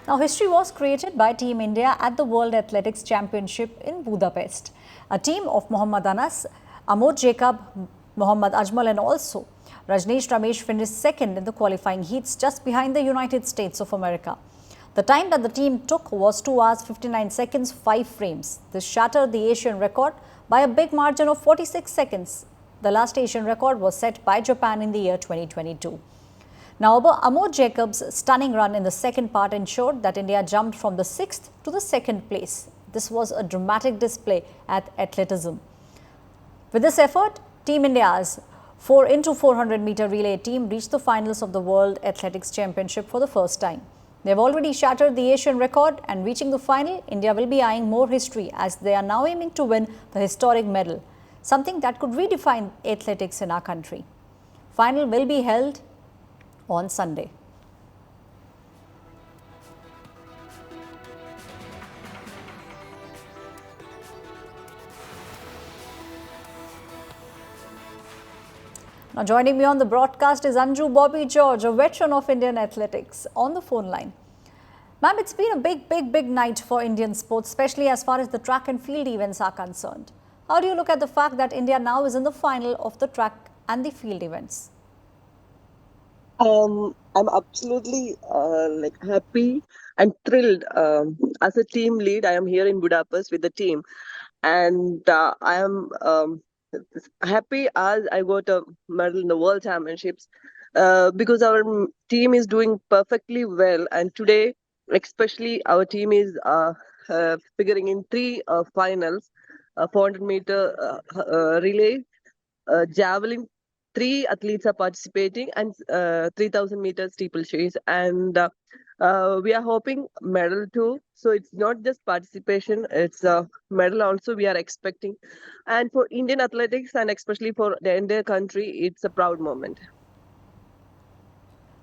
Now, history was created by Team India at the World Athletics Championship in Budapest. A team of Mohammad Anas, Amod Jacob, Mohammad Ajmal and also Rajneesh Ramesh finished second in the qualifying heats just behind the United States of America. The time that the team took was 2 hours 59 seconds 5 frames. This shattered the Asian record by a big margin of 46 seconds. The last Asian record was set by Japan in the year 2022. Now, Amod Jacob's stunning run in the second part ensured that India jumped from the 6th to the 2nd place. This was a dramatic display at athleticism. With this effort, Team India's 4x400 meter relay team reached the finals of the World Athletics Championship for the first time. They have already shattered the Asian record, and reaching the final, India will be eyeing more history as they are now aiming to win the historic medal, something that could redefine athletics in our country. Final will be held on Sunday. Now, joining me on the broadcast is Anju Bobby George, a veteran of Indian athletics, on the phone line. Ma'am, it's been a big night for Indian sports, especially as far as the track and field events are concerned. How do you look at the fact that India now is in the final of the track and the field events? I'm absolutely happy and thrilled. As a team lead, I am here in Budapest with the team, and I am happy as I got a medal in the World Championships because our team is doing perfectly well. And today, especially, our team is figuring in three finals: 400-meter relay, javelin. Three athletes are participating, and 3,000 meters steeplechase, and we are hoping medal too. So it's not just participation; it's a medal also we are expecting. And for Indian athletics, and especially for the entire country, it's a proud moment.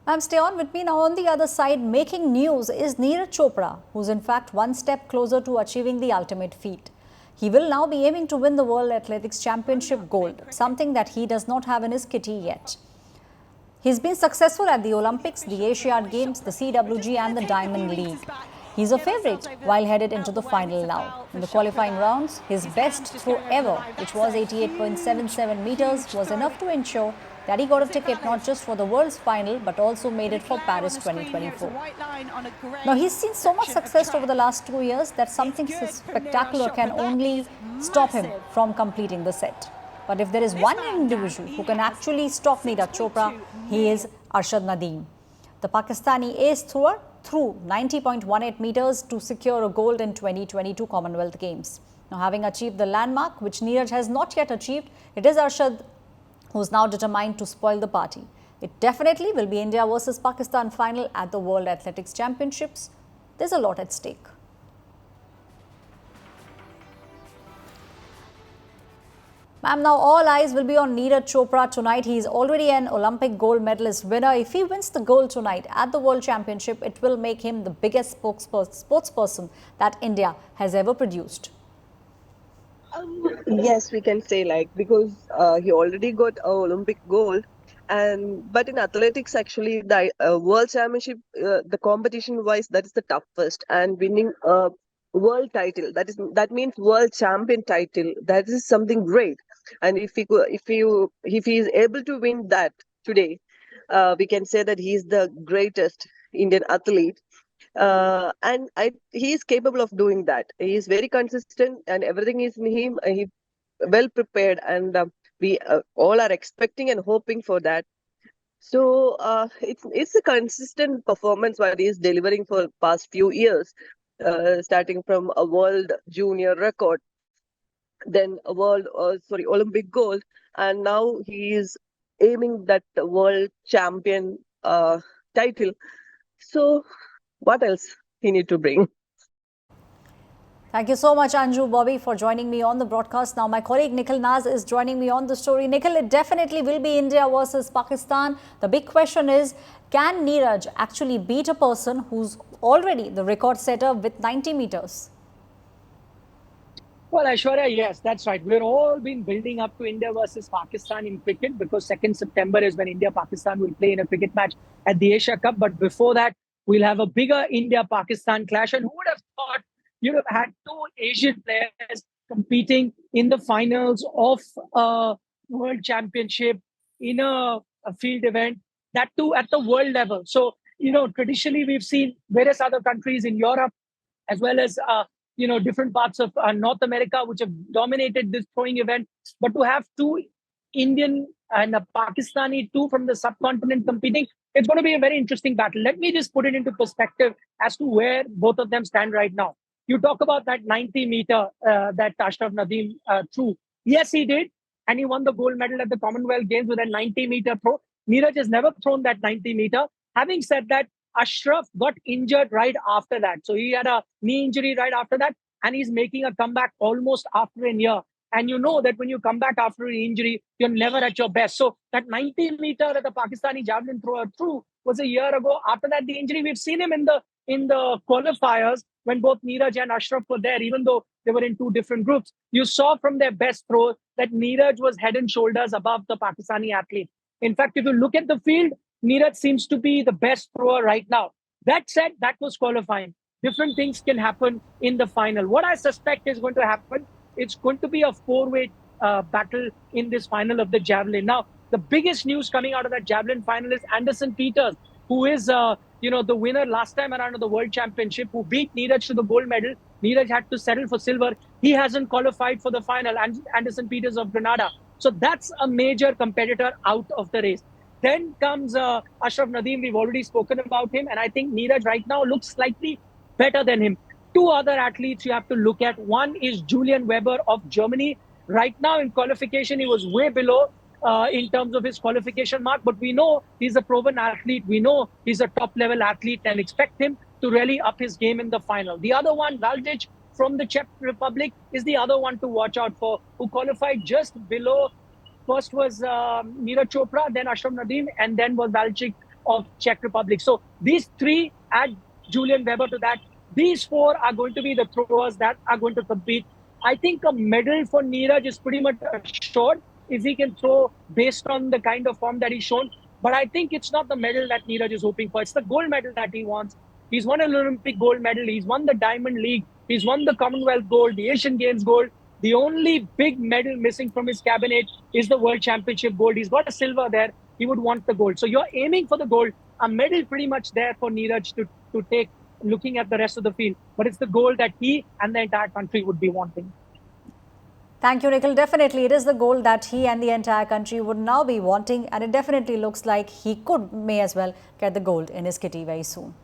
Ma'am, stay on with me now. On the other side, making news is Neeraj Chopra, who's in fact one step closer to achieving the ultimate feat. He will now be aiming to win the World Athletics Championship gold, something that he does not have in his kitty yet. He's been successful at the Olympics, the Asiad Games, the CWG and the Diamond League. He's a favourite while headed into the final now. In the qualifying rounds, his best throw ever, which was 88.77 meters, was enough to ensure that he got a ticket not just for the world's final but also made it for Paris 2024. Now, he's seen so much success over the last 2 years that something spectacular can only stop him from completing the set. But if there is one individual who can actually stop Neeraj Chopra, he is Arshad Nadeem. The Pakistani ace thrower threw 90.18 meters to secure a gold in 2022 Commonwealth Games. Now, having achieved the landmark, which Neeraj has not yet achieved, it is Arshad who's now determined to spoil the party. It definitely will be India versus Pakistan final at the World Athletics Championships. There's a lot at stake. Ma'am, now all eyes will be on Neeraj Chopra tonight. He is already an Olympic gold medalist winner. If he wins the gold tonight at the World Championship, it will make him the biggest sportsperson that India has ever produced. Yes, we can say because he already got a Olympic gold, but in athletics actually the World Championship, the competition wise, that is the toughest, and winning a world title, that means world champion title, that is something great. And if he is able to win that today, we can say that he is the greatest Indian athlete. He is capable of doing that. He is very consistent, and everything is in him. He well prepared, and we all are expecting and hoping for that. So it's a consistent performance what he is delivering for past few years, starting from a world junior record, then a Olympic gold, and now he is aiming that world champion title. So what else he need to bring? Thank you so much, Anju Bobby, for joining me on the broadcast. Now, my colleague Nikhil Naz is joining me on the story. Nikhil, it definitely will be India versus Pakistan. The big question is, can Neeraj actually beat a person who's already the record setter with 90 meters? Well, Aishwarya, yes, that's right. We're all been building up to India versus Pakistan in cricket because 2nd September is when India-Pakistan will play in a cricket match at the Asia Cup. But before that, We'll have a bigger India-Pakistan clash. And who would have thought you'd have had two Asian players competing in the finals of a World Championship in a field event, that too at the world level. So, traditionally we've seen various other countries in Europe as well as different parts of North America which have dominated this throwing event. But to have two Indian and a Pakistani, two from the subcontinent competing, it's going to be a very interesting battle. Let me just put it into perspective as to where both of them stand right now. You talk about that 90-meter that Ashraf Nadeem threw. Yes, he did. And he won the gold medal at the Commonwealth Games with a 90-meter throw. Neeraj has never thrown that 90-meter. Having said that, Ashraf got injured right after that. So he had a knee injury right after that. And he's making a comeback almost after a year. And you know that when you come back after an injury, you're never at your best. So that 90-meter that the Pakistani javelin thrower threw was a year ago. After that, the injury, we've seen him in the qualifiers when both Neeraj and Ashraf were there, even though they were in two different groups. You saw from their best throws that Neeraj was head and shoulders above the Pakistani athlete. In fact, if you look at the field, Neeraj seems to be the best thrower right now. That said, that was qualifying. Different things can happen in the final. What I suspect is going to happen, it's going to be a four-way battle in this final of the javelin. Now, the biggest news coming out of that javelin final is Anderson Peters, who is the winner last time around of the World Championship, who beat Neeraj to the gold medal. Neeraj had to settle for silver. He hasn't qualified for the final. Anderson Peters of Grenada. So that's a major competitor out of the race. Then comes Ashraf Nadeem. We've already spoken about him. And I think Neeraj right now looks slightly better than him. Two other athletes you have to look at. One is Julian Weber of Germany. Right now in qualification, he was way below in terms of his qualification mark. But we know he's a proven athlete. We know he's a top-level athlete and expect him to really up his game in the final. The other one, Valdic from the Czech Republic, is the other one to watch out for, who qualified just below. First was Neeraj Chopra, then Ashraf Nadeem, and then was Valdic of Czech Republic. So these three, add Julian Weber to that. These four are going to be the throwers that are going to compete. I think a medal for Neeraj is pretty much assured if he can throw based on the kind of form that he's shown. But I think it's not the medal that Neeraj is hoping for. It's the gold medal that he wants. He's won an Olympic gold medal. He's won the Diamond League. He's won the Commonwealth gold, the Asian Games gold. The only big medal missing from his cabinet is the World Championship gold. He's got a silver there. He would want the gold. So you're aiming for the gold. A medal pretty much there for Neeraj to take, looking at the rest of the field. But it's the goal that he and the entire country would be wanting. Thank you, Nikhil. Definitely, it is the goal that he and the entire country would now be wanting. And it definitely looks like he may as well get the gold in his kitty very soon.